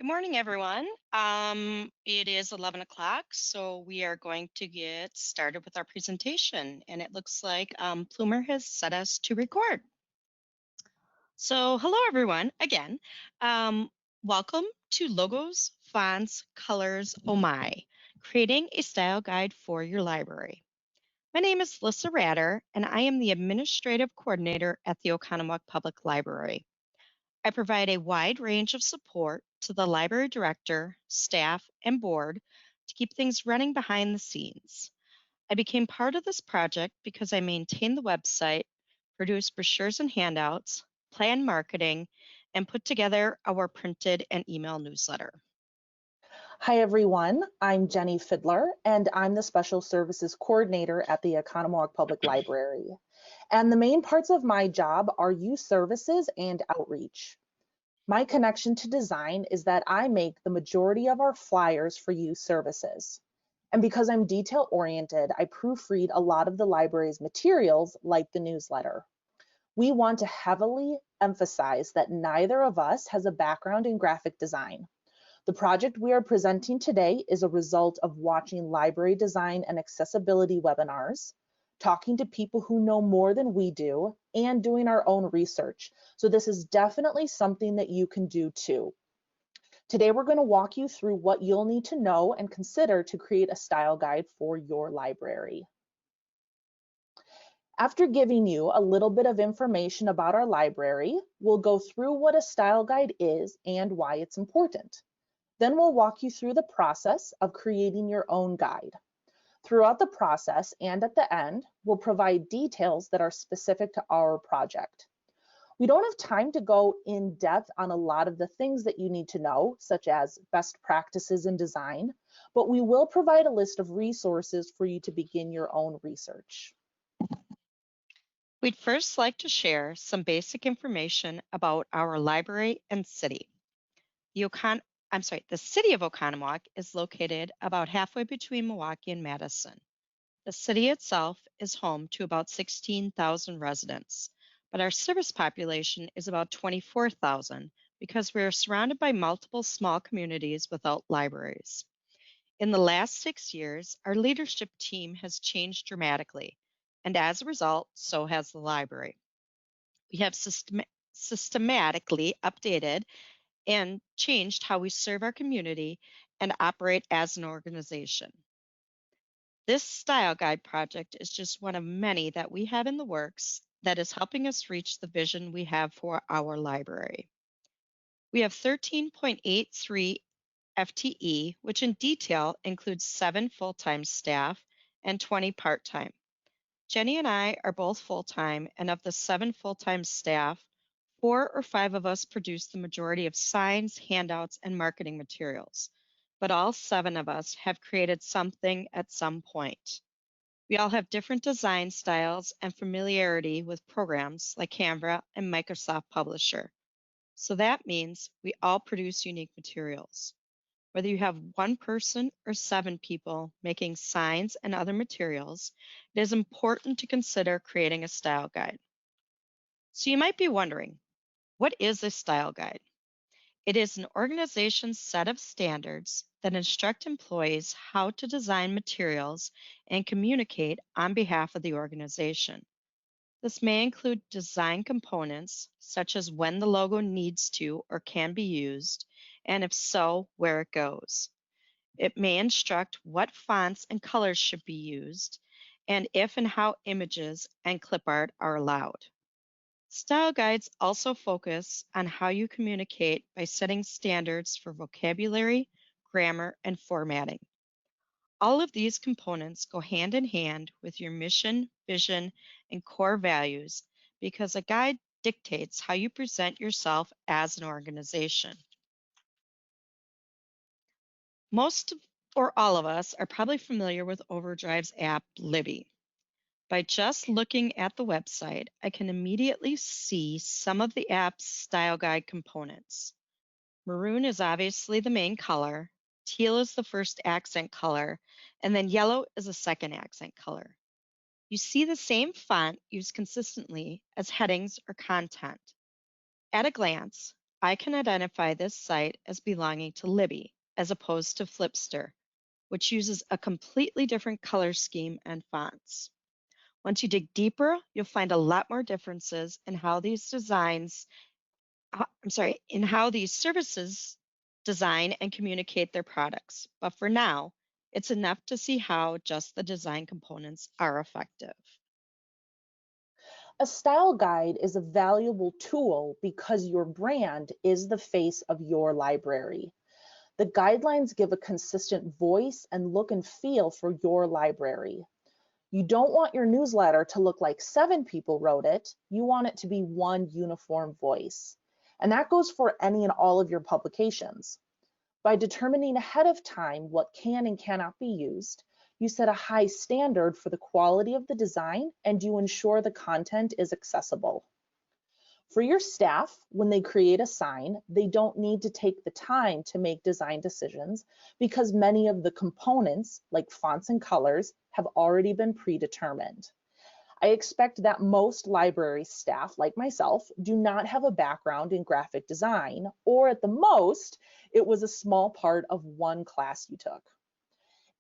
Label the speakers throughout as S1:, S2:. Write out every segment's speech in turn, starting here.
S1: Good morning, everyone. It is 11 o'clock, so we are going to get started with our presentation. And it looks like Plumer has set us to record. So, hello, everyone, again. Um, Welcome to Logos, Fonts, Colors, Oh My, creating a style guide for your library. My name is Lissa Radder, and I am the Administrative Coordinator at the Oconomowoc Public Library. I provide a wide range of support to the library director, staff, and board to keep things running behind the scenes. I became part of this project because I maintain the website, produce brochures and handouts, plan marketing, and put together our printed and email newsletter.
S2: Hi, everyone. I'm Jennie Fidler, and I'm the Special Services Coordinator at the Oconomowoc Public Library. And the main parts of my job are youth services and outreach. My connection to design is that I make the majority of our flyers for youth services. And because I'm detail-oriented, I proofread a lot of the library's materials, like the newsletter. We want to heavily emphasize that neither of us has a background in graphic design. The project we are presenting today is a result of watching library design and accessibility webinars, talking to people who know more than we do, and doing our own research. So this is definitely something that you can do too. Today, we're going to walk you through what you'll need to know and consider to create a style guide for your library. After giving you a little bit of information about our library, we'll go through what a style guide is and why it's important. Then we'll walk you through the process of creating your own guide. Throughout the process and at the end, we'll provide details that are specific to our project. We don't have time to go in depth on a lot of the things that you need to know, such as best practices in design, but we will provide a list of resources for you to begin your own research.
S1: We'd first like to share some basic information about our library and city. The city of Oconomowoc is located about halfway between Milwaukee and Madison. The city itself is home to about 16,000 residents, but our service population is about 24,000 because we are surrounded by multiple small communities without libraries. In the last 6 years, our leadership team has changed dramatically, and as a result, so has the library. We have systematically updated and changed how we serve our community and operate as an organization. This style guide project is just one of many that we have in the works that is helping us reach the vision we have for our library. We have 13.83 FTE, which in detail includes 7 full-time staff and 20 part-time. Jennie and I are both full-time, and of the 7 full-time staff, 4 or 5 of us produce the majority of signs, handouts, and marketing materials, but all 7 of us have created something at some point. We all have different design styles and familiarity with programs like Canva and Microsoft Publisher. So that means we all produce unique materials. Whether you have 1 person or 7 people making signs and other materials, it is important to consider creating a style guide. So you might be wondering, what is a style guide? It is an organization's set of standards that instruct employees how to design materials and communicate on behalf of the organization. This may include design components, such as when the logo needs to or can be used, and if so, where it goes. It may instruct what fonts and colors should be used, and if and how images and clip art are allowed. Style guides also focus on how you communicate by setting standards for vocabulary, grammar, and formatting. All of these components go hand in hand with your mission, vision, and core values because a guide dictates how you present yourself as an organization. Most or all of us are probably familiar with Overdrive's app, Libby. By just looking at the website, I can immediately see some of the app's style guide components. Maroon is obviously the main color, teal is the first accent color, and then yellow is a second accent color. You see the same font used consistently as headings or content. At a glance, I can identify this site as belonging to Libby as opposed to Flipster, which uses a completely different color scheme and fonts. Once you dig deeper, you'll find a lot more differences in how these in how these services design and communicate their products. But for now, it's enough to see how just the design components are effective.
S2: A style guide is a valuable tool because your brand is the face of your library. The guidelines give a consistent voice and look and feel for your library. You don't want your newsletter to look like 7 people wrote it. You want it to be one uniform voice. And that goes for any and all of your publications. By determining ahead of time what can and cannot be used, you set a high standard for the quality of the design and you ensure the content is accessible. For your staff, when they create a sign, they don't need to take the time to make design decisions because many of the components, like fonts and colors, have already been predetermined. I expect that most library staff, like myself, do not have a background in graphic design, or at the most, it was a small part of one class you took.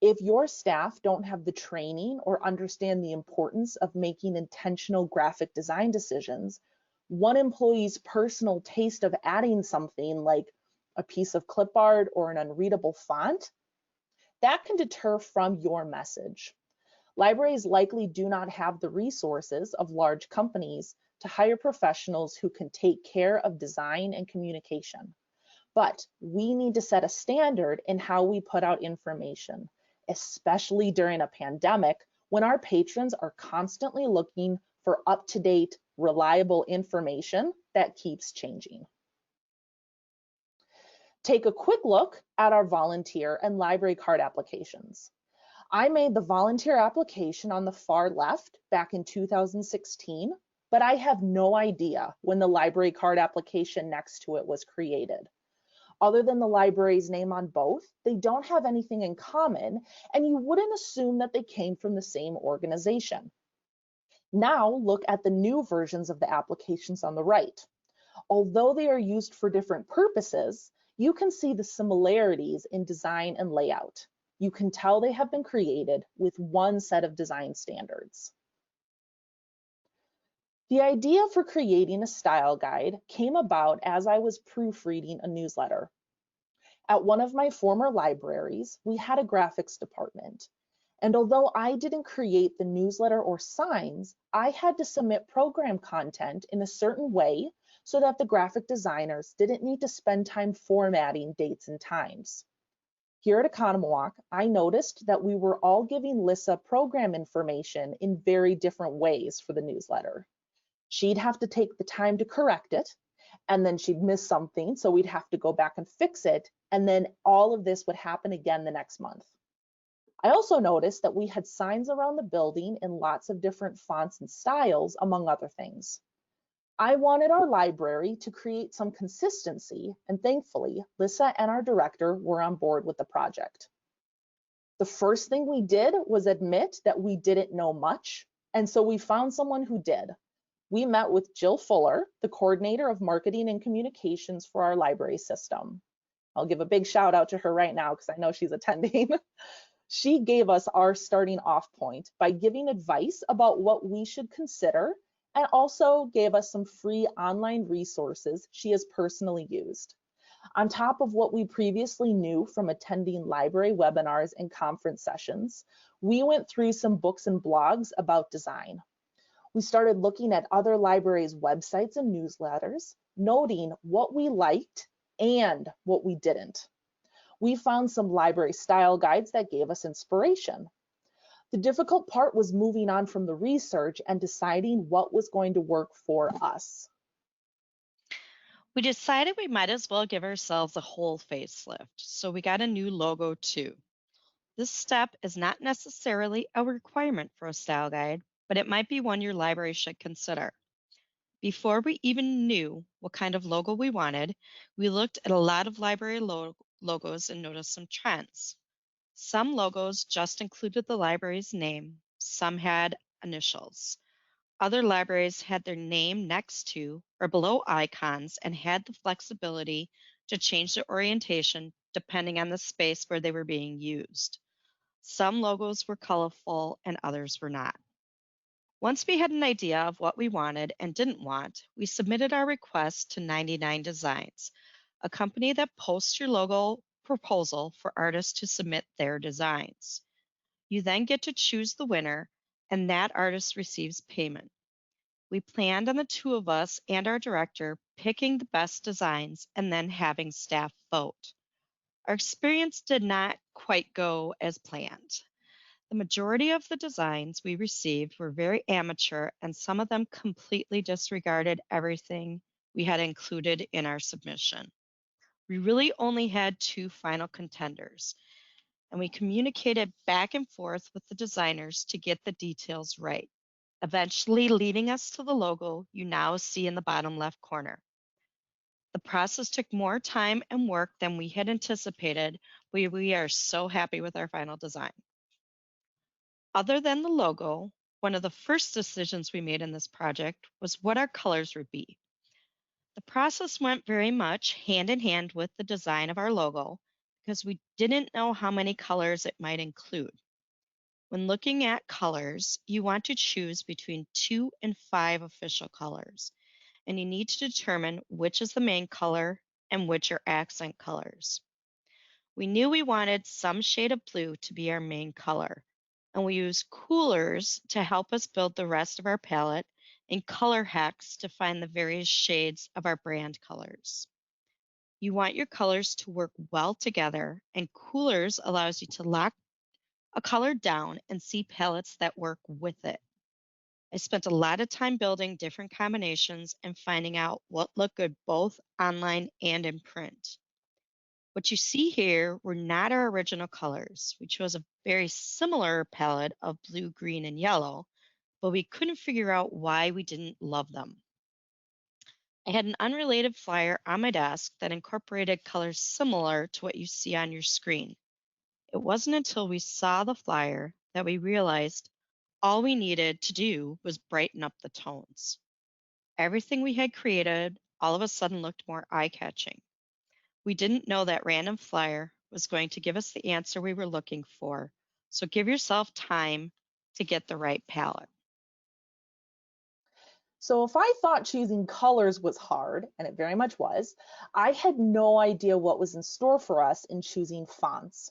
S2: If your staff don't have the training or understand the importance of making intentional graphic design decisions, one employee's personal taste of adding something like a piece of clip art or an unreadable font, that can deter from your message. Libraries likely do not have the resources of large companies to hire professionals who can take care of design and communication. But we need to set a standard in how we put out information, especially during a pandemic when our patrons are constantly looking for up-to-date, reliable information that keeps changing. Take a quick look at our volunteer and library card applications. I made the volunteer application on the far left back in 2016, but I have no idea when the library card application next to it was created. Other than the library's name on both, they don't have anything in common, and you wouldn't assume that they came from the same organization. Now look at the new versions of the applications on the right. Although they are used for different purposes, you can see the similarities in design and layout. You can tell they have been created with one set of design standards. The idea for creating a style guide came about as I was proofreading a newsletter. At one of my former libraries, we had a graphics department. And although I didn't create the newsletter or signs, I had to submit program content in a certain way so that the graphic designers didn't need to spend time formatting dates and times. Here at Oconomowoc, I noticed that we were all giving Lissa program information in very different ways for the newsletter. She'd have to take the time to correct it, and then she'd miss something, so we'd have to go back and fix it, and then all of this would happen again the next month. I also noticed that we had signs around the building in lots of different fonts and styles, among other things. I wanted our library to create some consistency, and thankfully, Lissa and our director were on board with the project. The first thing we did was admit that we didn't know much, and so we found someone who did. We met with Jill Fuller, the coordinator of marketing and communications for our library system. I'll give a big shout out to her right now because I know she's attending. She gave us our starting off point by giving advice about what we should consider and also gave us some free online resources she has personally used. On top of what we previously knew from attending library webinars and conference sessions, we went through some books and blogs about design. We started looking at other libraries' websites and newsletters, noting what we liked and what we didn't. We found some library style guides that gave us inspiration. The difficult part was moving on from the research and deciding what was going to work for us.
S1: We decided we might as well give ourselves a whole facelift, so we got a new logo too. This step is not necessarily a requirement for a style guide, but it might be one your library should consider. Before we even knew what kind of logo we wanted, we looked at a lot of library logos and noticed some trends. Some logos just included the library's name, some had initials. Other libraries had their name next to or below icons and had the flexibility to change their orientation depending on the space where they were being used. Some logos were colorful and others were not. Once we had an idea of what we wanted and didn't want, we submitted our request to 99 Designs, a company that posts your logo proposal for artists to submit their designs. You then get to choose the winner, and that artist receives payment. We planned on the two of us and our director picking the best designs and then having staff vote. Our experience did not quite go as planned. The majority of the designs we received were very amateur, and some of them completely disregarded everything we had included in our submission. We really only had two final contenders, and we communicated back and forth with the designers to get the details right, eventually leading us to the logo you now see in the bottom left corner. The process took more time and work than we had anticipated, but we are so happy with our final design. Other than the logo, one of the first decisions we made in this project was what our colors would be. The process went very much hand in hand with the design of our logo because we didn't know how many colors it might include. When looking at colors, you want to choose between 2 and 5 official colors, and you need to determine which is the main color and which are accent colors. We knew we wanted some shade of blue to be our main color, and we used coolers to help us build the rest of our palette and color hacks to find the various shades of our brand colors. You want your colors to work well together, and coolers allows you to lock a color down and see palettes that work with it. I spent a lot of time building different combinations and finding out what looked good both online and in print. What you see here were not our original colors. We chose a very similar palette of blue, green, and yellow, but we couldn't figure out why we didn't love them. I had an unrelated flyer on my desk that incorporated colors similar to what you see on your screen. It wasn't until we saw the flyer that we realized all we needed to do was brighten up the tones. Everything we had created all of a sudden looked more eye-catching. We didn't know that random flyer was going to give us the answer we were looking for, so give yourself time to get the right palette.
S2: So if I thought choosing colors was hard, and it very much was, I had no idea what was in store for us in choosing fonts.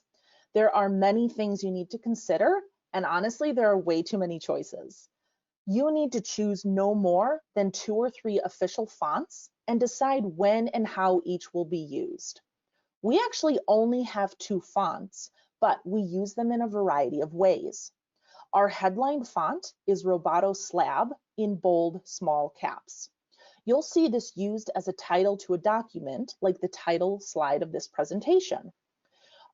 S2: There are many things you need to consider, and honestly, there are way too many choices. You need to choose no more than 2 or 3 official fonts and decide when and how each will be used. We actually only have 2 fonts, but we use them in a variety of ways. Our headline font is Roboto Slab in bold, small caps. You'll see this used as a title to a document, like the title slide of this presentation.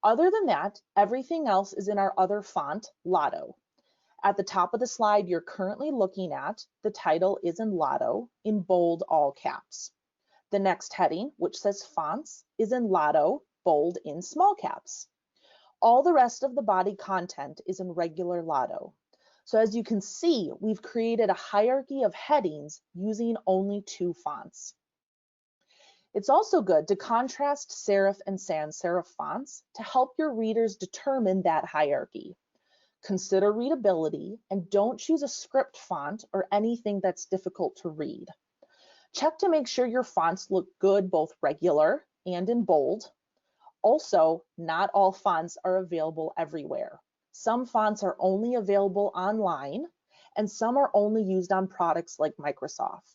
S2: Other than that, everything else is in our other font, Lotto. At the top of the slide you're currently looking at, the title is in Lotto in bold, all caps. The next heading, which says Fonts, is in Lotto, bold, in small caps. All the rest of the body content is in regular Lotto. So as you can see, we've created a hierarchy of headings using only 2 fonts. It's also good to contrast serif and sans serif fonts to help your readers determine that hierarchy. Consider readability and don't choose a script font or anything that's difficult to read. Check to make sure your fonts look good both regular and in bold. Also, not all fonts are available everywhere. Some fonts are only available online, and some are only used on products like Microsoft.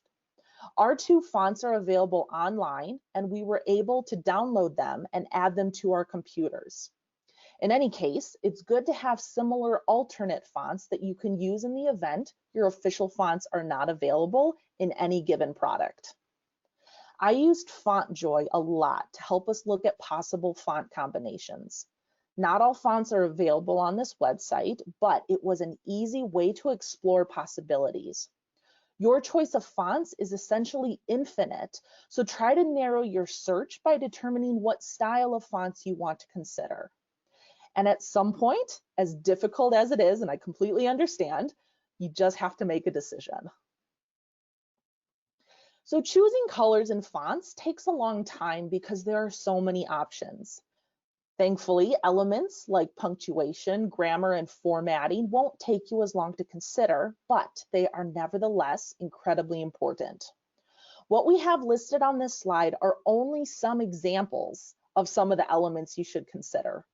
S2: Our 2 fonts are available online, and we were able to download them and add them to our computers. In any case, it's good to have similar alternate fonts that you can use in the event your official fonts are not available in any given product. I used FontJoy a lot to help us look at possible font combinations. Not all fonts are available on this website, but it was an easy way to explore possibilities. Your choice of fonts is essentially infinite, so try to narrow your search by determining what style of fonts you want to consider. And at some point, as difficult as it is, and I completely understand, you just have to make a decision. So choosing colors and fonts takes a long time because there are so many options. Thankfully, elements like punctuation, grammar, and formatting won't take you as long to consider, but they are nevertheless incredibly important. What we have listed on this slide are only some examples of some of the elements you should consider.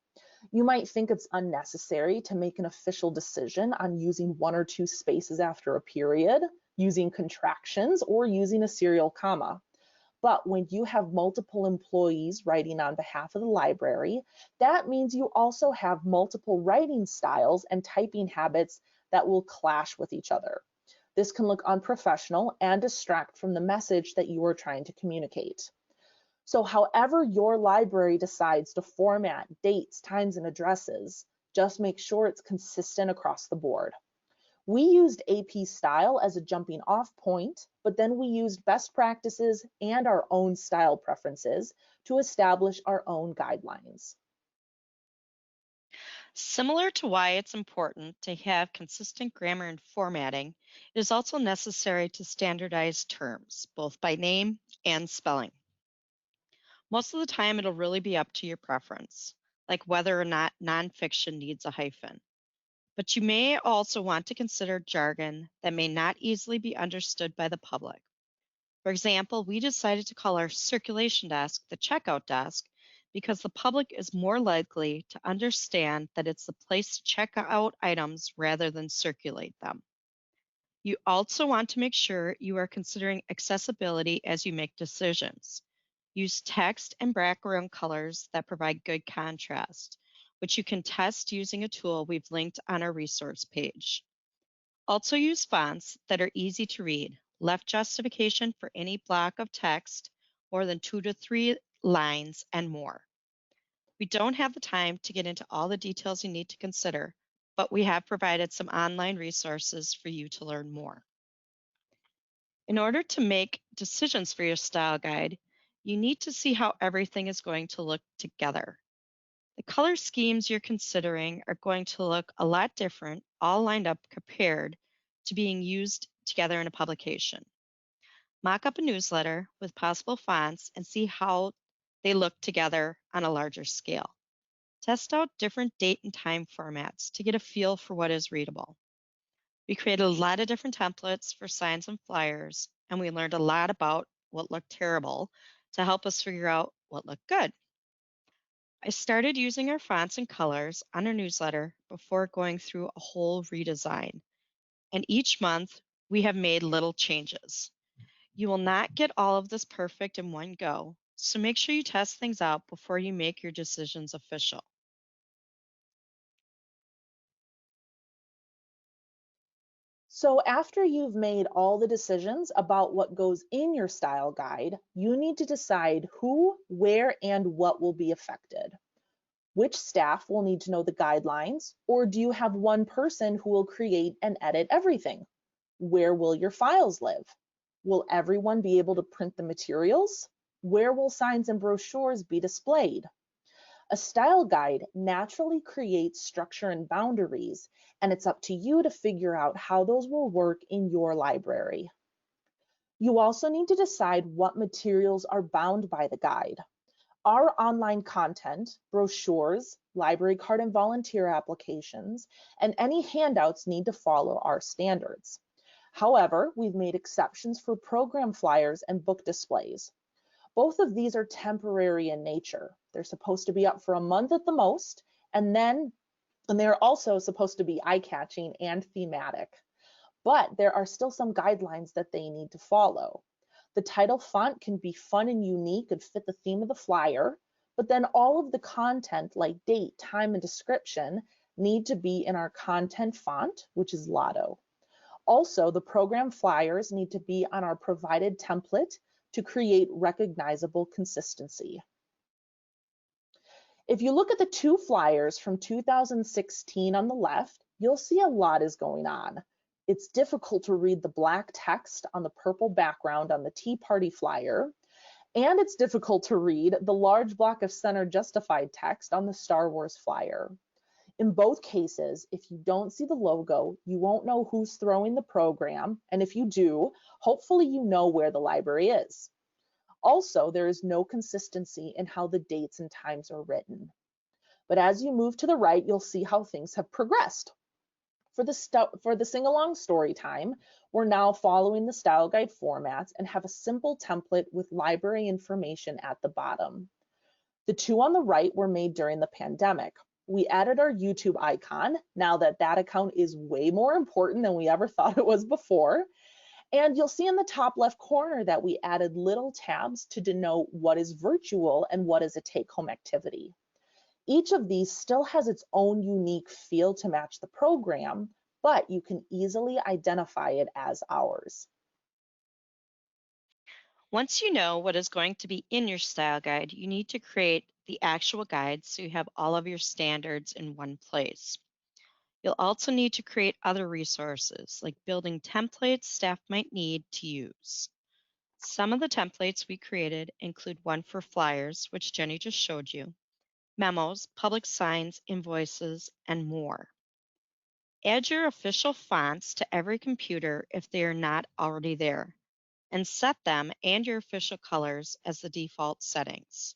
S2: You might think it's unnecessary to make an official decision on using one or two spaces after a period, using contractions, or using a serial comma. But when you have multiple employees writing on behalf of the library, that means you also have multiple writing styles and typing habits that will clash with each other. This can look unprofessional and distract from the message that you are trying to communicate. So however your library decides to format dates, times, and addresses, just make sure it's consistent across the board. We used AP style as a jumping off point, but then we used best practices and our own style preferences to establish our own guidelines.
S1: Similar to why it's important to have consistent grammar and formatting, it is also necessary to standardize terms, both by name and spelling. Most of the time, it'll really be up to your preference, like whether or not nonfiction needs a hyphen. But you may also want to consider jargon that may not easily be understood by the public. For example, we decided to call our circulation desk the checkout desk because the public is more likely to understand that it's the place to check out items rather than circulate them. You also want to make sure you are considering accessibility as you make decisions. Use text and background colors that provide good contrast, which you can test using a tool we've linked on our resource page. Also use fonts that are easy to read. Left justification for any block of text, more than 2 to 3 lines, and more. We don't have the time to get into all the details you need to consider, but we have provided some online resources for you to learn more. In order to make decisions for your style guide, you need to see how everything is going to look together. The color schemes you're considering are going to look a lot different, all lined up compared to being used together in a publication. Mock up a newsletter with possible fonts and see how they look together on a larger scale. Test out different date and time formats to get a feel for what is readable. We created a lot of different templates for signs and flyers, and we learned a lot about what looked terrible to help us figure out what looked good. I started using our fonts and colors on our newsletter before going through a whole redesign, and each month we have made little changes. You will not get all of this perfect in one go, so make sure you test things out before you make your decisions official.
S2: So after you've made all the decisions about what goes in your style guide, you need to decide who, where, and what will be affected. Which staff will need to know the guidelines, or do you have one person who will create and edit everything? Where will your files live? Will everyone be able to print the materials? Where will signs and brochures be displayed? A style guide naturally creates structure and boundaries, and it's up to you to figure out how those will work in your library. You also need to decide what materials are bound by the guide. Our online content, brochures, library card and volunteer applications, and any handouts need to follow our standards. However, we've made exceptions for program flyers and book displays. Both of these are temporary in nature. They're supposed to be up for a month at the most, and they're also supposed to be eye-catching and thematic. But there are still some guidelines that they need to follow. The title font can be fun and unique and fit the theme of the flyer, but then all of the content like date, time, and description need to be in our content font, which is Lotto. Also, the program flyers need to be on our provided template to create recognizable consistency. If you look at the two flyers from 2016 on the left, you'll see a lot is going on. It's difficult to read the black text on the purple background on the Tea Party flyer, and it's difficult to read the large block of center justified text on the Star Wars flyer. In both cases, if you don't see the logo, you won't know who's throwing the program, and if you do, hopefully you know where the library is. Also, there is no consistency in how the dates and times are written. But as you move to the right, you'll see how things have progressed. For the sing-along story time, we're now following the style guide formats and have a simple template with library information at the bottom. The two on the right were made during the pandemic. We added our YouTube icon now that that account is way more important than we ever thought it was before. And you'll see in the top left corner that we added little tabs to denote what is virtual and what is a take-home activity. Each of these still has its own unique feel to match the program, but you can easily identify it as ours.
S1: Once you know what is going to be in your style guide, you need to create the actual guide so you have all of your standards in one place. You'll also need to create other resources like building templates staff might need to use. Some of the templates we created include one for flyers, which Jenny just showed you, memos, public signs, invoices, and more. Add your official fonts to every computer if they are not already there, and set them and your official colors as the default settings.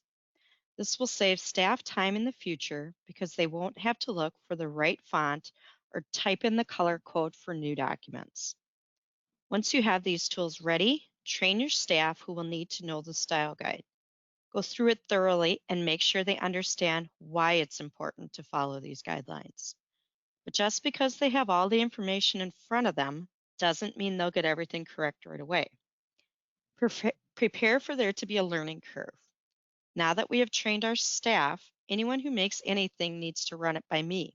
S1: This will save staff time in the future because they won't have to look for the right font or type in the color code for new documents. Once you have these tools ready, train your staff who will need to know the style guide. Go through it thoroughly and make sure they understand why it's important to follow these guidelines. But just because they have all the information in front of them doesn't mean they'll get everything correct right away. Prepare for there to be a learning curve. Now that we have trained our staff, anyone who makes anything needs to run it by me.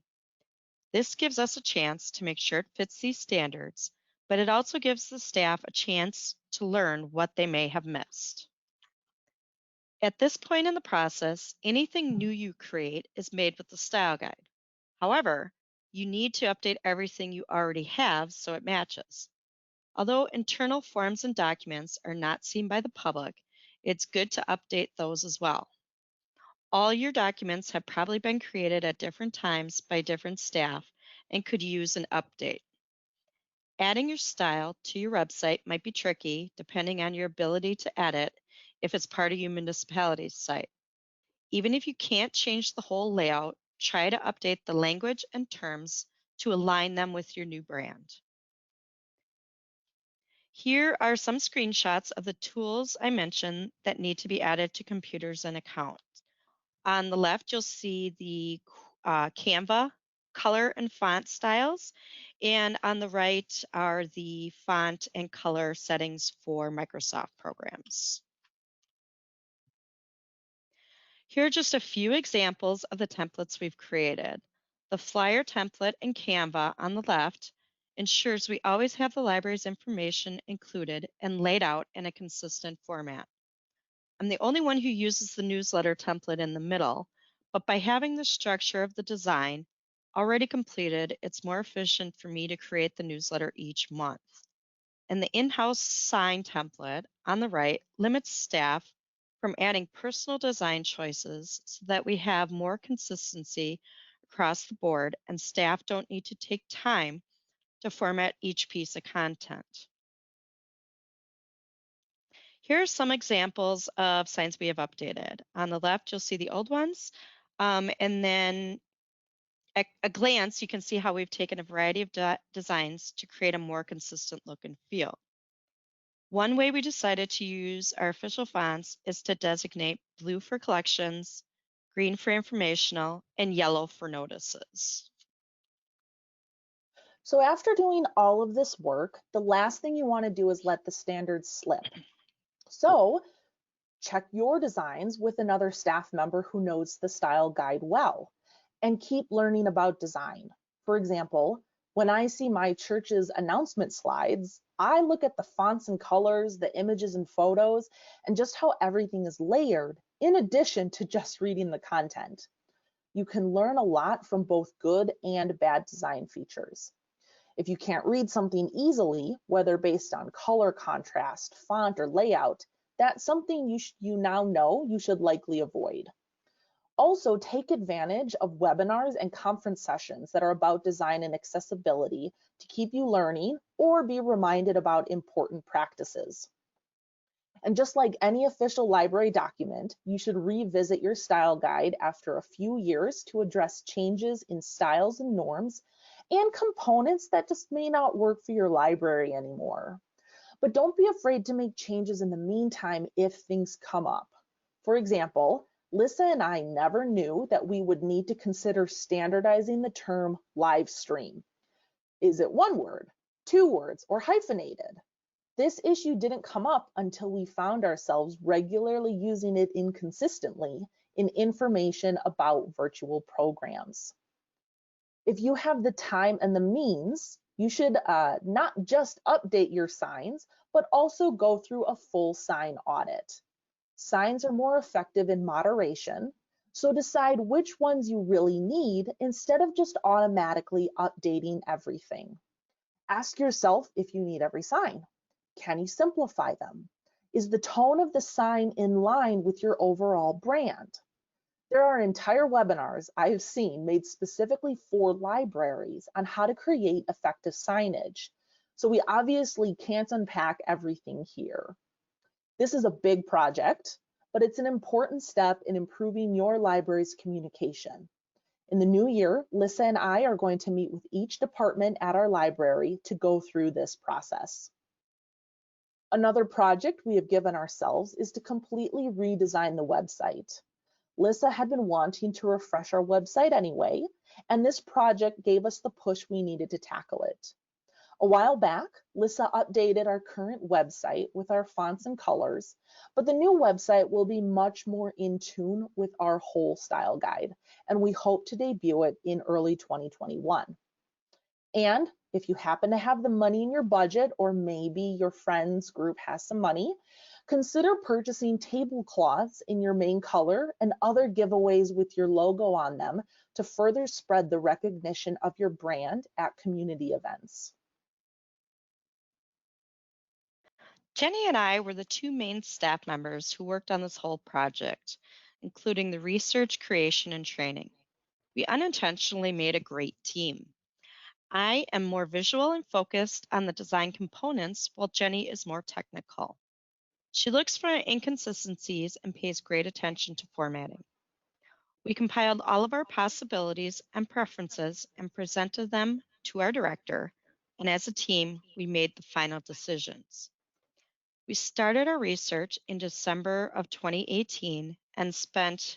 S1: This gives us a chance to make sure it fits these standards, but it also gives the staff a chance to learn what they may have missed. At this point in the process, anything new you create is made with the style guide. However, you need to update everything you already have so it matches. Although internal forms and documents are not seen by the public, it's good to update those as well. All your documents have probably been created at different times by different staff and could use an update. Adding your style to your website might be tricky depending on your ability to edit if it's part of your municipality's site. Even if you can't change the whole layout, try to update the language and terms to align them with your new brand. Here are some screenshots of the tools I mentioned that need to be added to computers and accounts. On the left, you'll see the Canva color and font styles, and on the right are the font and color settings for Microsoft programs. Here are just a few examples of the templates we've created. The flyer template in Canva on the left ensures we always have the library's information included and laid out in a consistent format. I'm the only one who uses the newsletter template in the middle, but by having the structure of the design already completed, it's more efficient for me to create the newsletter each month. And the in-house sign template on the right limits staff from adding personal design choices so that we have more consistency across the board and staff don't need to take time to format each piece of content. Here are some examples of signs we have updated. On the left, you'll see the old ones. And then at a glance, you can see how we've taken a variety of designs to create a more consistent look and feel. One way we decided to use our official fonts is to designate blue for collections, green for informational, and yellow for notices.
S2: So after doing all of this work, the last thing you want to do is let the standards slip. So check your designs with another staff member who knows the style guide well, and keep learning about design. For example, when I see my church's announcement slides, I look at the fonts and colors, the images and photos, and just how everything is layered in addition to just reading the content. You can learn a lot from both good and bad design features. If you can't read something easily, whether based on color contrast, font, or layout, that's something you now know you should likely avoid. Also, take advantage of webinars and conference sessions that are about design and accessibility to keep you learning or be reminded about important practices. And just like any official library document, you should revisit your style guide after a few years to address changes in styles and norms and components that just may not work for your library anymore. But don't be afraid to make changes in the meantime if things come up. For example, Lissa and I never knew that we would need to consider standardizing the term live stream. Is it one word, two words, or hyphenated? This issue didn't come up until we found ourselves regularly using it inconsistently in information about virtual programs. If you have the time and the means, you should not just update your signs, but also go through a full sign audit. Signs are more effective in moderation, so decide which ones you really need instead of just automatically updating everything. Ask yourself if you need every sign. Can you simplify them? Is the tone of the sign in line with your overall brand? There are entire webinars I have seen made specifically for libraries on how to create effective signage. So we obviously can't unpack everything here. This is a big project, but it's an important step in improving your library's communication. In the new year, Lissa and I are going to meet with each department at our library to go through this process. Another project we have given ourselves is to completely redesign the website. Lissa had been wanting to refresh our website anyway, and this project gave us the push we needed to tackle it. A while back, Lissa updated our current website with our fonts and colors, but the new website will be much more in tune with our whole style guide, and we hope to debut it in early 2021. And if you happen to have the money in your budget, or maybe your friends group has some money, consider purchasing tablecloths in your main color and other giveaways with your logo on them to further spread the recognition of your brand at community events.
S1: Jenny and I were the two main staff members who worked on this whole project, including the research, creation, and training. We unintentionally made a great team. I am more visual and focused on the design components, while Jenny is more technical. She looks for inconsistencies and pays great attention to formatting. We compiled all of our possibilities and preferences and presented them to our director, and as a team, we made the final decisions. We started our research in December of 2018 and spent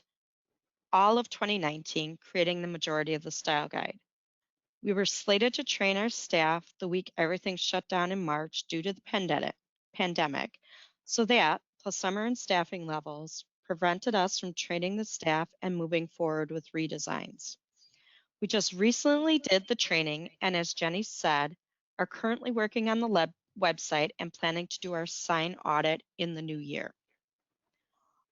S1: all of 2019 creating the majority of the style guide. We were slated to train our staff the week everything shut down in March due to the pandemic, so that, plus summer and staffing levels, prevented us from training the staff and moving forward with redesigns. We just recently did the training, and as Jenny said, are currently working on the website and planning to do our sign audit in the new year.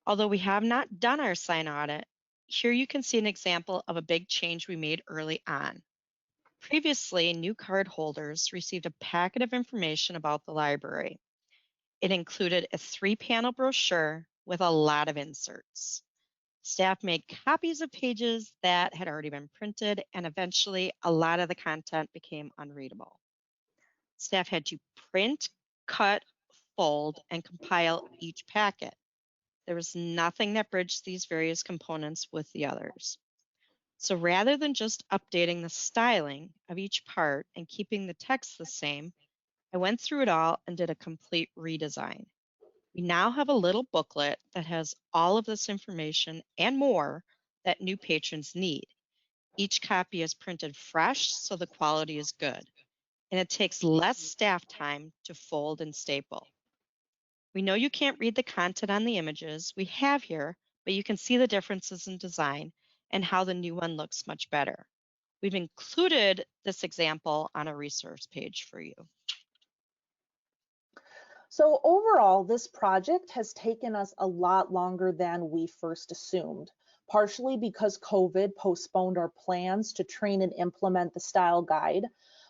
S1: Although we have not done our sign audit, here you can see an example of a big change we made early on. Previously, new card holders received a packet of information about the library. It included a 3-panel brochure with a lot of inserts. Staff made copies of pages that had already been printed, and eventually a lot of the content became unreadable. Staff had to print, cut, fold, and compile each packet. There was nothing that bridged these various components with the others. So rather than just updating the styling of each part and keeping the text the same, I went through it all and did a complete redesign. We now have a little booklet that has all of this information and more that new patrons need. Each copy is printed fresh, so the quality is good, and it takes less staff time to fold and staple. We know you can't read the content on the images we have here, but you can see the differences in design and how the new one looks much better. We've included this example on a resource page for you.
S2: So overall, this project has taken us a lot longer than we first assumed, partially because COVID postponed our plans to train and implement the style guide,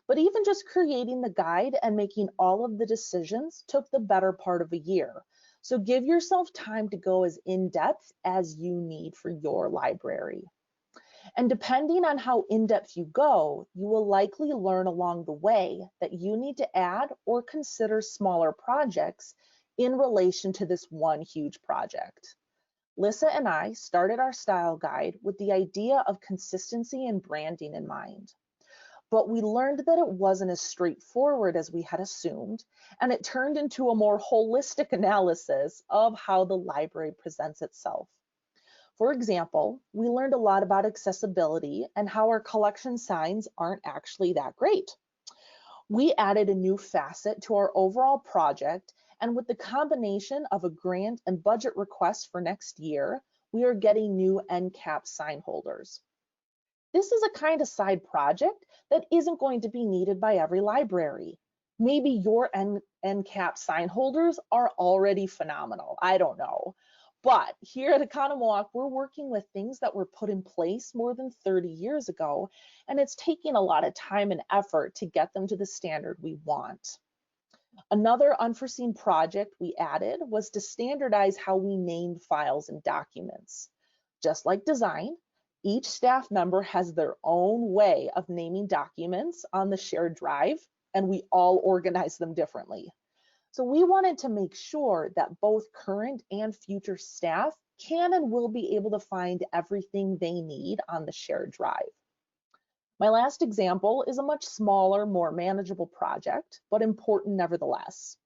S2: but even just creating the guide and making all of the decisions took the better part of a year. So give yourself time to go as in-depth as you need for your library. And depending on how in-depth you go, you will likely learn along the way that you need to add or consider smaller projects in relation to this one huge project. Lissa and I started our style guide with the idea of consistency and branding in mind. But we learned that it wasn't as straightforward as we had assumed, and it turned into a more holistic analysis of how the library presents itself. For example, we learned a lot about accessibility and how our collection signs aren't actually that great. We added a new facet to our overall project, and with the combination of a grant and budget request for next year, we are getting new end cap sign holders. This is a kind of side project that isn't going to be needed by every library. Maybe your end cap sign holders are already phenomenal. I don't know. But here at Oconomowoc, we're working with things that were put in place more than 30 years ago, and it's taking a lot of time and effort to get them to the standard we want. Another unforeseen project we added was to standardize how we named files and documents. Just like design, each staff member has their own way of naming documents on the shared drive, and we all organize them differently. So we wanted to make sure that both current and future staff can and will be able to find everything they need on the shared drive. My last example is a much smaller, more manageable project, but important nevertheless.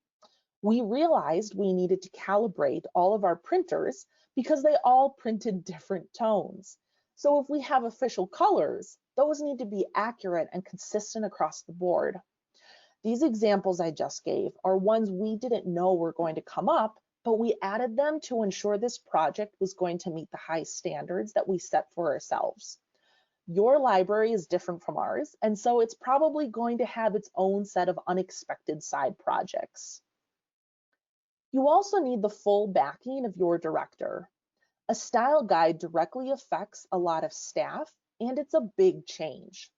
S2: We realized we needed to calibrate all of our printers because they all printed different tones. So if we have official colors, those need to be accurate and consistent across the board. These examples I just gave are ones we didn't know were going to come up, but we added them to ensure this project was going to meet the high standards that we set for ourselves. Your library is different from ours, and so it's probably going to have its own set of unexpected side projects. You also need the full backing of your director. A style guide directly affects a lot of staff, and it's a big change.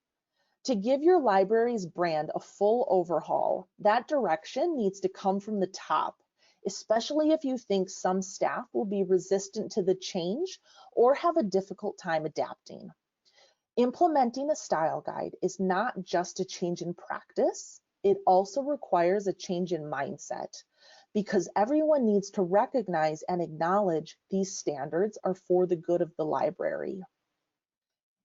S2: To give your library's brand a full overhaul, that direction needs to come from the top, especially if you think some staff will be resistant to the change or have a difficult time adapting. Implementing a style guide is not just a change in practice, it also requires a change in mindset, because everyone needs to recognize and acknowledge these standards are for the good of the library.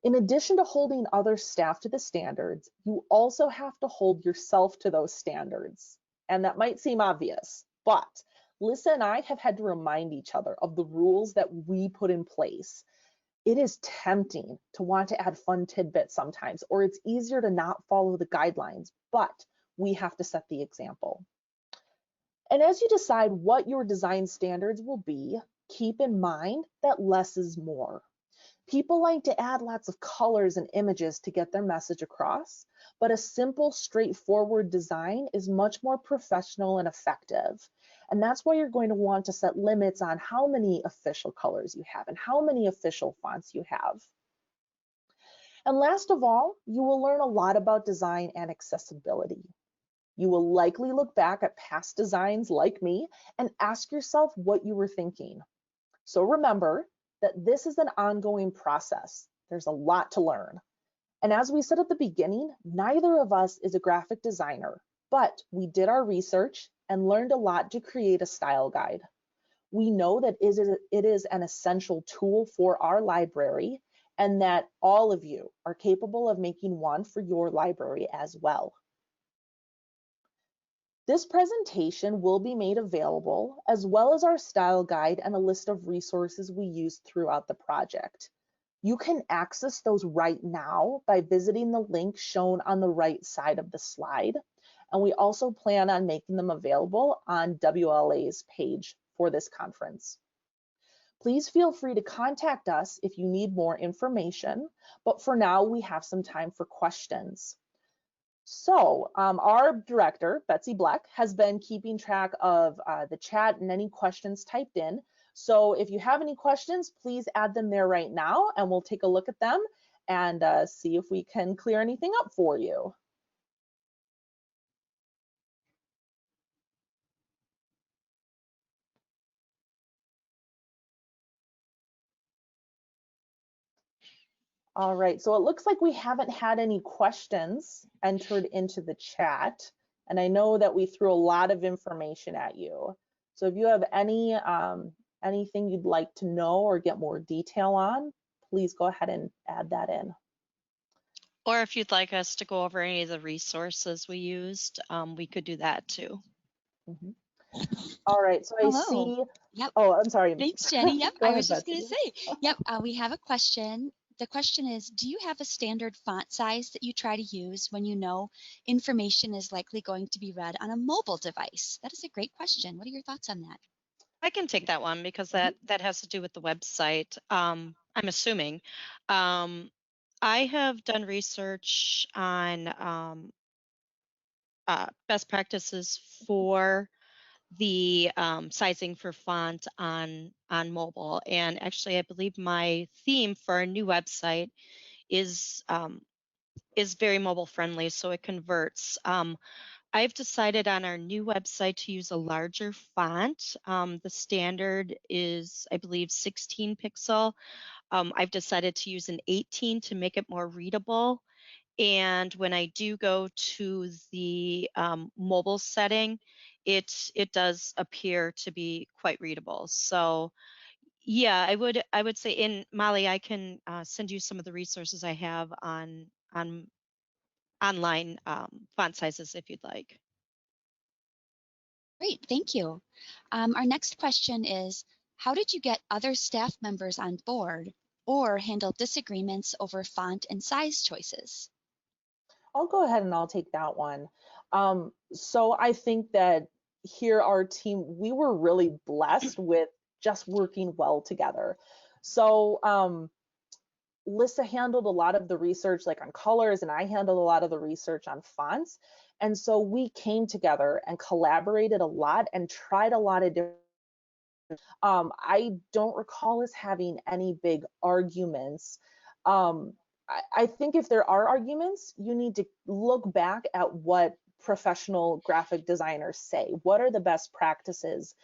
S2: In addition to holding other staff to the standards, you also have to hold yourself to those standards. And that might seem obvious, but Lissa and I have had to remind each other of the rules that we put in place. It is tempting to want to add fun tidbits sometimes, or it's easier to not follow the guidelines, but we have to set the example. And as you decide what your design standards will be, keep in mind that less is more. People like to add lots of colors and images to get their message across, but a simple, straightforward design is much more professional and effective. And that's why you're going to want to set limits on how many official colors you have and how many official fonts you have. And last of all, you will learn a lot about design and accessibility. You will likely look back at past designs like me and ask yourself what you were thinking. So remember that this is an ongoing process. There's a lot to learn. And as we said at the beginning, neither of us is a graphic designer, but we did our research and learned a lot to create a style guide. We know that it is an essential tool for our library and that all of you are capable of making one for your library as well. This presentation will be made available, as well as our style guide and a list of resources we used throughout the project. You can access those right now by visiting the link shown on the right side of the slide. And we also plan on making them available on WLA's page for this conference. Please feel free to contact us if you need more information, but for now we have some time for questions. So our director, Betsy Bleck, has been keeping track of the chat and any questions typed in. So if you have any questions, please add them there right now and we'll take a look at them and see if we can clear anything up for you. All right, so it looks like we haven't had any questions entered into the chat. And I know that we threw a lot of information at you. So if you have anything you'd like to know or get more detail on, please go ahead and add that in.
S1: Or if you'd like us to go over any of the resources we used, we could do that too.
S2: Mhm. All right, so I
S3: Hello.
S2: see.
S3: Yep.
S2: Oh, I'm sorry.
S3: Thanks, Jenny. Yep,
S2: Go
S3: I
S2: ahead,
S3: was just going to
S2: Betsy.
S3: say, yep, we have a question. The question is, do you have a standard font size that you try to use when you know information is likely going to be read on a mobile device? That is a great question. What are your thoughts on that?
S1: I can take that one because that has to do with the website. I'm assuming. I have done research on best practices for the sizing for font on mobile, and actually, I believe my theme for our new website is very mobile friendly, so it converts. I've decided on our new website to use a larger font. The standard is, I believe, 16 pixel. I've decided to use an 18 to make it more readable. And when I do go to the mobile setting, it does appear to be quite readable. So yeah, I would say, in Molly, I can send you some of the resources I have on online font sizes if you'd like.
S3: Great, thank you. Our next question is, how did you get other staff members on board or handle disagreements over font and size choices?
S2: I'll go ahead and I'll take that one. So I think that here our team, we were really blessed with just working well together. So Lissa handled a lot of the research like on colors, and I handled a lot of the research on fonts. And so we came together and collaborated a lot and tried a lot of different. I don't recall us having any big arguments. I think if there are arguments, you need to look back at what professional graphic designers say. What are the best practices?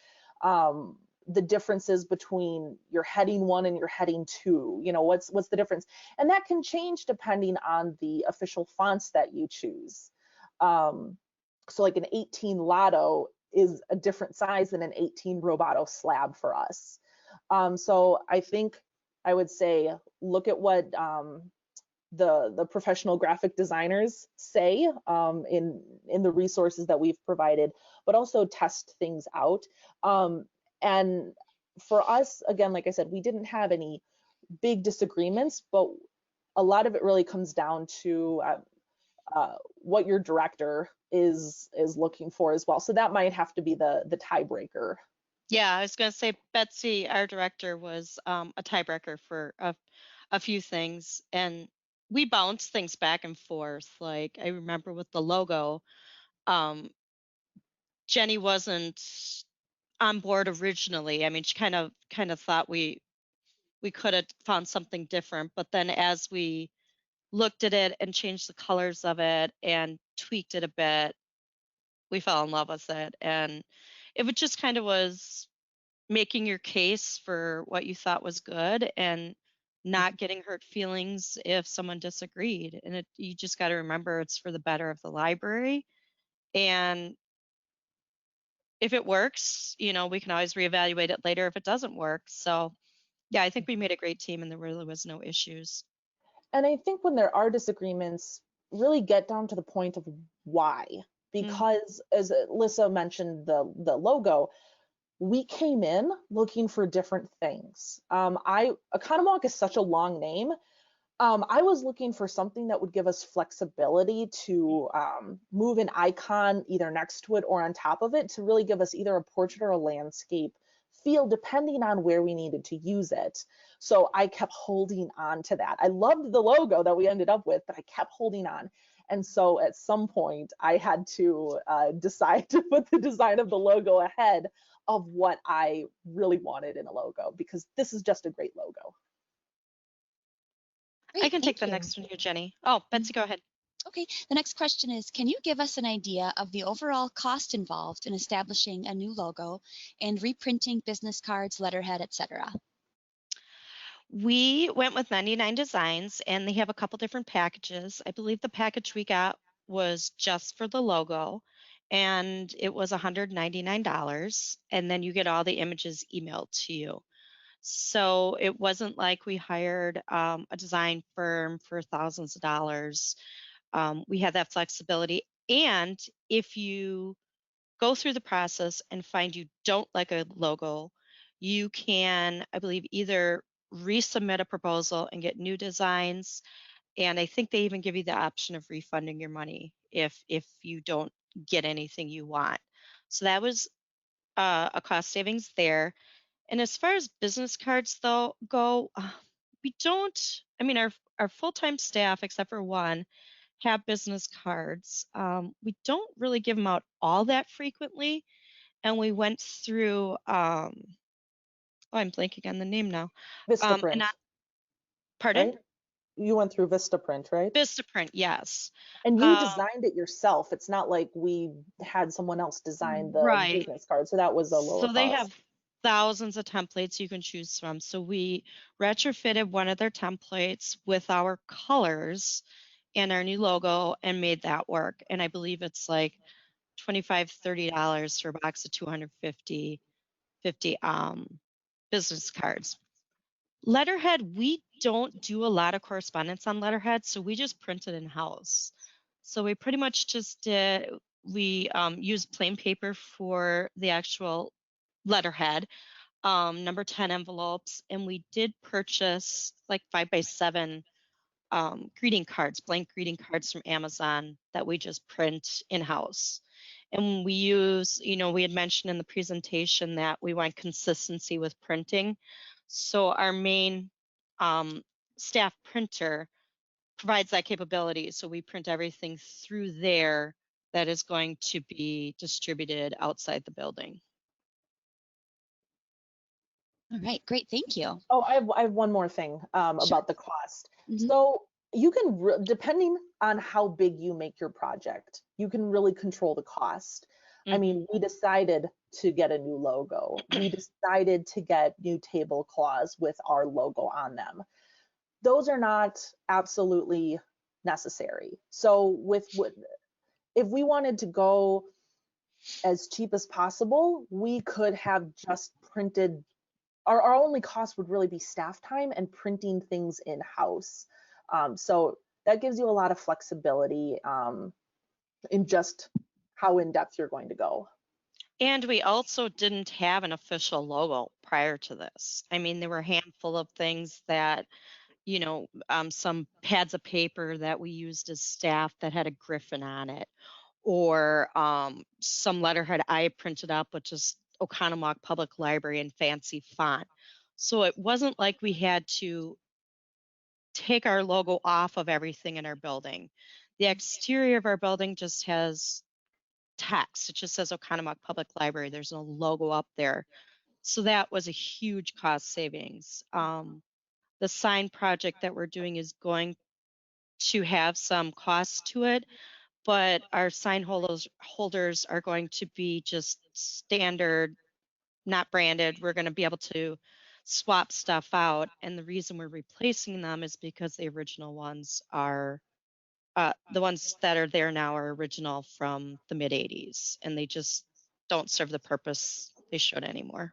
S2: The differences between your heading 1 and your heading 2, what's the difference? And that can change depending on the official fonts that you choose. So like an 18 Lotto is a different size than an 18 Roboto slab for us. So I think I would say look at what the professional graphic designers say in the resources that we've provided, but also test things out. And for us, again, like I said, we didn't have any big disagreements, but a lot of it really comes down to what your director is looking for as well. So that might have to be the tiebreaker.
S1: Yeah, I was going to say Betsy, our director, was a tiebreaker for a few things, and we bounced things back and forth. Like I remember with the logo, Jennie wasn't on board originally. I mean, she kind of thought we could have found something different, but then as we looked at it and changed the colors of it and tweaked it a bit, we fell in love with it. And it would just kind of was making your case for what you thought was good and not getting hurt feelings if someone disagreed. And you just got to remember it's for the better of the library. And if it works, we can always reevaluate it later if it doesn't work. So yeah, I think we made a great team and there really was no issues.
S2: And I think when there are disagreements, really get down to the point of why. Because as Lissa mentioned, the logo, we came in looking for different things. Oconomowoc is such a long name. I was looking for something that would give us flexibility to move an icon either next to it or on top of it to really give us either a portrait or a landscape feel depending on where we needed to use it. So I kept holding on to that. I loved the logo that we ended up with, but I kept holding on. And so at some point I had to decide to put the design of the logo ahead of what I really wanted in a logo, because this is just a great logo.
S3: Great,
S1: I can take the
S3: you.
S1: next one here, Jennie. Oh, Betsy, go ahead.
S3: Okay, the next question is, can you give us an idea of the overall cost involved in establishing a new logo and reprinting business cards, letterhead, etc.?
S1: We went with 99 Designs, and they have a couple different packages. I believe the package we got was just for the logo, and it was $199, and then you get all the images emailed to you. So it wasn't like we hired a design firm for thousands of dollars. We had that flexibility. And if you go through the process and find you don't like a logo, you can, I believe, either resubmit a proposal and get new designs. And I think they even give you the option of refunding your money if you don't get anything you want. So that was a cost savings there. And as far as business cards though go, we don't. I mean, our full time staff, except for one, have business cards. We don't really give them out all that frequently, and we went through. Oh, I'm blanking on the name now. And
S2: Vistaprint,
S1: pardon,
S2: right? You went through Vistaprint, right?
S1: Vistaprint, yes.
S2: And you
S1: Uh,
S2: designed it yourself. It's not like we had someone else design the
S1: right.
S2: business card, so that was a lower
S1: So they
S2: cost.
S1: have thousands of templates you can choose from. So we retrofitted one of their templates with our colors and our new logo and made that work. And I believe it's like $25, $30 for a box of 250 business cards. Letterhead, we don't do a lot of correspondence on letterhead, so we just print it in house. So we pretty much just did, we used plain paper for the actual letterhead, number 10 envelopes, and we did purchase like 5x7 greeting cards, blank greeting cards from Amazon that we just print in house. And we use, we had mentioned in the presentation that we want consistency with printing. So our main staff printer provides that capability. So we print everything through there that is going to be distributed outside the building.
S3: All right, great, thank you.
S2: Oh, I have one more thing
S3: Sure.
S2: about the cost.
S3: Mhm.
S2: So you can, depending on how big you make your project, you can really control the cost. I
S1: Mhm.
S2: mean, we decided to get a new logo. We decided to get new tablecloths with our logo on them. Those are not absolutely necessary. So if we wanted to go as cheap as possible, we could have just printed our only cost would really be staff time and printing things in house. So that gives you a lot of flexibility in just how in depth you're going to go.
S1: And we also didn't have an official logo prior to this. I mean, there were a handful of things that, some pads of paper that we used as staff that had a griffin on it, or some letterhead I printed up, which is Oconomowoc Public Library in fancy font. So it wasn't like we had to take our logo off of everything in our building. The exterior of our building just has text. It just says Oconomowoc Public Library. There's no logo up there. So that was a huge cost savings. The sign project that we're doing is going to have some cost to it, but our sign holders are going to be just standard, not branded. We're going to be able to swap stuff out. And the reason we're replacing them is because the original ones are, the ones that are there now are original from the mid 80s, and they just don't serve the purpose they should anymore.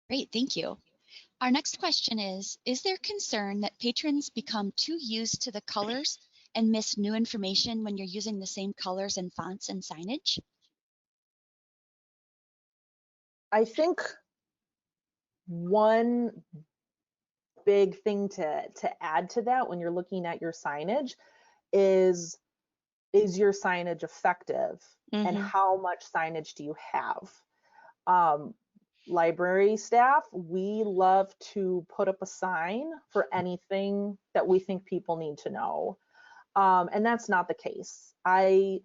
S3: Great, thank you. Our next question is there concern that patrons become too used to the colors and miss new information when you're using the same colors and fonts and signage?
S2: I think one big thing to add to that when you're looking at your signage is your signage effective and
S1: Mm-hmm.
S2: how much signage do you have? Library staff, we love to put up a sign for anything that we think people need to know. And that's not the case. I'm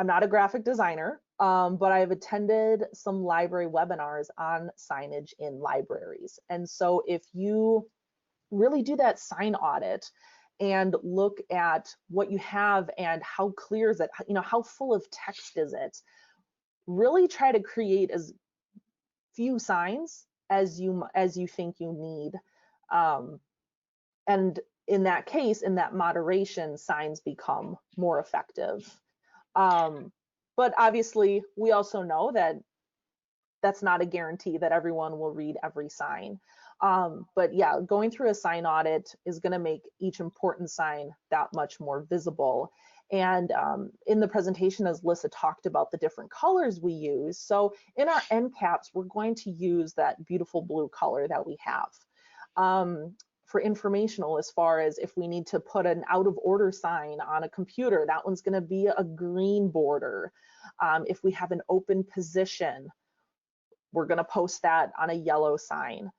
S2: not a graphic designer, but I've attended some library webinars on signage in libraries. And so if you really do that sign audit and look at what you have and how clear is it, how full of text is it, really try to create as few signs as you think you need. And in that case, in that moderation, signs become more effective. But obviously, we also know that that's not a guarantee that everyone will read every sign. But yeah, going through a sign audit is going to make each important sign that much more visible. And in the presentation, as Lissa talked about the different colors we use, so in our end caps, we're going to use that beautiful blue color that we have. For informational, as far as if we need to put an out of order sign on a computer, that one's going to be a green border. If we have an open position, we're going to post that on a yellow sign.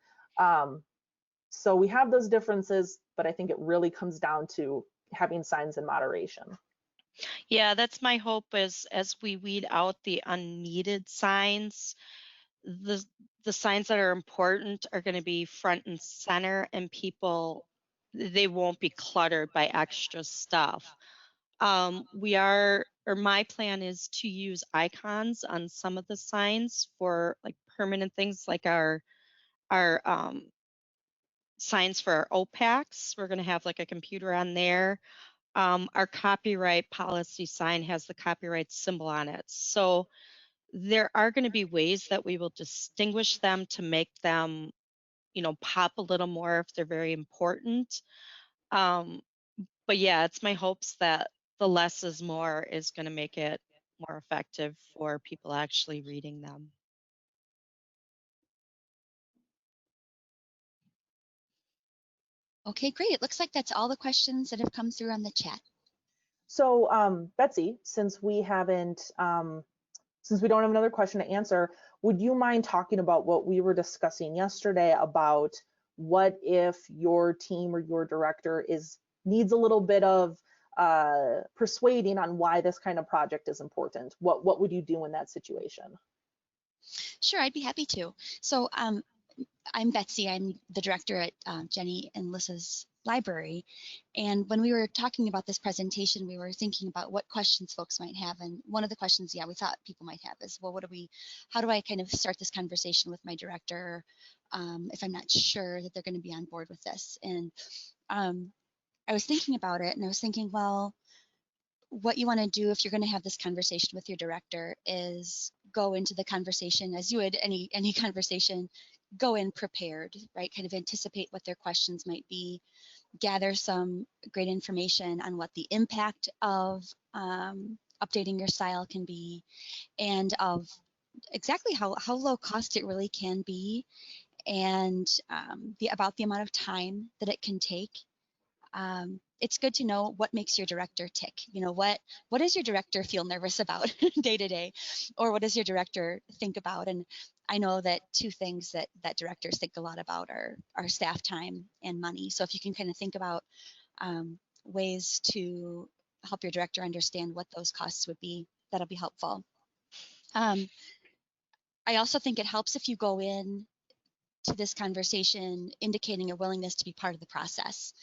S2: So we have those differences, but I think it really comes down to having signs in moderation.
S1: Yeah, that's my hope, is as we weed out the unneeded signs, the signs that are important are going to be front and center, and people, they won't be cluttered by extra stuff. My plan is to use icons on some of the signs for like permanent things, like our signs for our OPACs. We're going to have like a computer on there. Our copyright policy sign has the copyright symbol on it. So there are going to be ways that we will distinguish them to make them, pop a little more if they're very important. But yeah, it's my hopes that the less is more is going to make it more effective for people actually reading them.
S3: Okay, great. It looks like that's all the questions that have come through on the chat.
S2: So Betsy, since we don't have another question to answer, would you mind talking about what we were discussing yesterday about what if your team or your director needs a little bit of persuading on why this kind of project is important? What would you do in that situation?
S3: Sure, I'd be happy to. So I'm Betsy. I'm the director at Jennie and Lissa's library. And when we were talking about this presentation, we were thinking about what questions folks might have. And one of the questions, we thought people might have is, well, how do I kind of start this conversation with my director if I'm not sure that they're going to be on board with this? And I was thinking about it, and I was thinking, well, what you want to do if you're going to have this conversation with your director is go into the conversation as you would any conversation, go in prepared, right? Kind of anticipate what their questions might be, gather some great information on what the impact of updating your style can be, and of exactly how low cost it really can be, and about the amount of time that it can take. It's good to know what makes your director tick. What does your director feel nervous about day to day, or what does your director think about? And I know that two things that directors think a lot about are staff time and money. So if you can kind of think about ways to help your director understand what those costs would be, that'll be helpful. I also think it helps if you go in to this conversation indicating a willingness to be part of the process,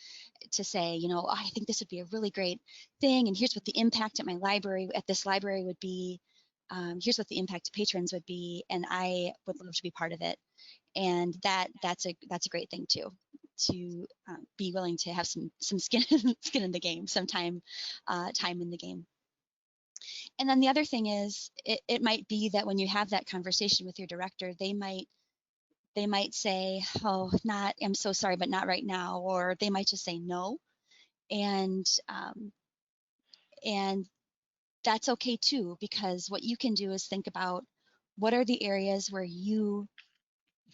S3: to say, I think this would be a really great thing, and here's what the impact at this library would be. Here's what the impact to patrons would be, and I would love to be part of it. And that's a great thing too, to be willing to have some skin in the game, some time in the game. And then the other thing is, it might be that when you have that conversation with your director, they might say, oh, I'm so sorry, but not right now, or they might just say no, and that's okay too, because what you can do is think about what are the areas where you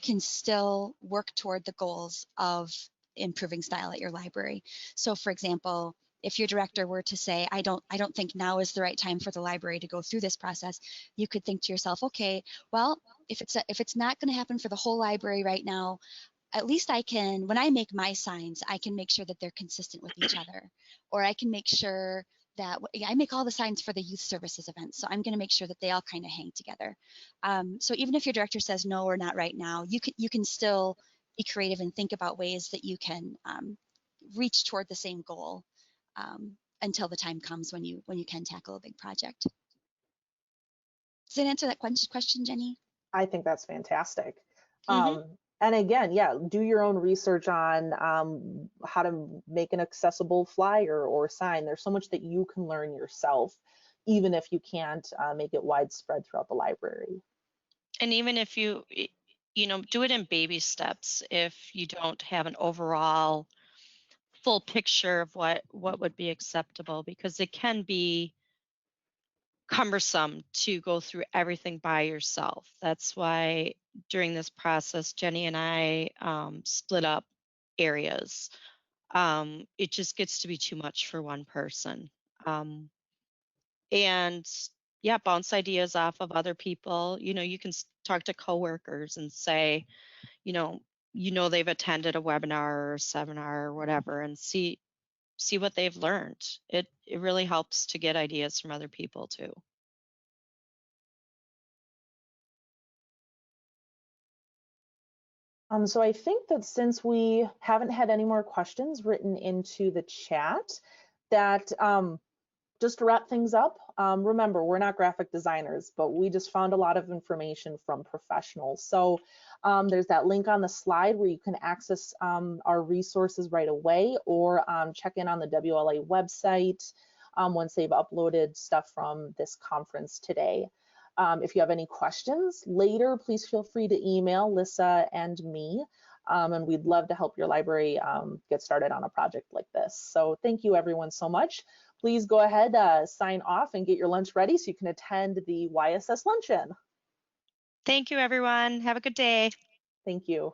S3: can still work toward the goals of improving style at your library. So for example, if your director were to say, I don't think now is the right time for the library to go through this process, you could think to yourself, okay, well, if it's not going to happen for the whole library right now, at least I can, when I make my signs, I can make sure that they're consistent with each other, or I can make sure that I make all the signs for the youth services events, so I'm going to make sure that they all kind of hang together. So even if your director says no or not right now, you can still be creative and think about ways that you can reach toward the same goal until the time comes when you can tackle a big project. Does that answer that question, Jennie?
S2: I think that's fantastic. And again, yeah, do your own research on how to make an accessible flyer or sign. There's so much that you can learn yourself, even if you can't make it widespread throughout the library.
S1: And even if you, do it in baby steps. If you don't have an overall full picture of what would be acceptable, because it can be cumbersome to go through everything by yourself. That's why during this process, Jenny and I split up areas. It just gets to be too much for one person. And yeah, bounce ideas off of other people. You can talk to coworkers and say, they've attended a webinar or seminar or whatever, and see what they've learned. It really helps to get ideas from other people too.
S2: So I think that since we haven't had any more questions written into the chat, that just to wrap things up, remember, we're not graphic designers, but we just found a lot of information from professionals. So there's that link on the slide where you can access our resources right away, or check in on the WLA website once they've uploaded stuff from this conference today. If you have any questions later, please feel free to email Lissa and me, and we'd love to help your library get started on a project like this. So thank you everyone so much. Please go ahead, sign off and get your lunch ready so you can attend the YSS luncheon.
S1: Thank you, everyone. Have a good day.
S2: Thank you.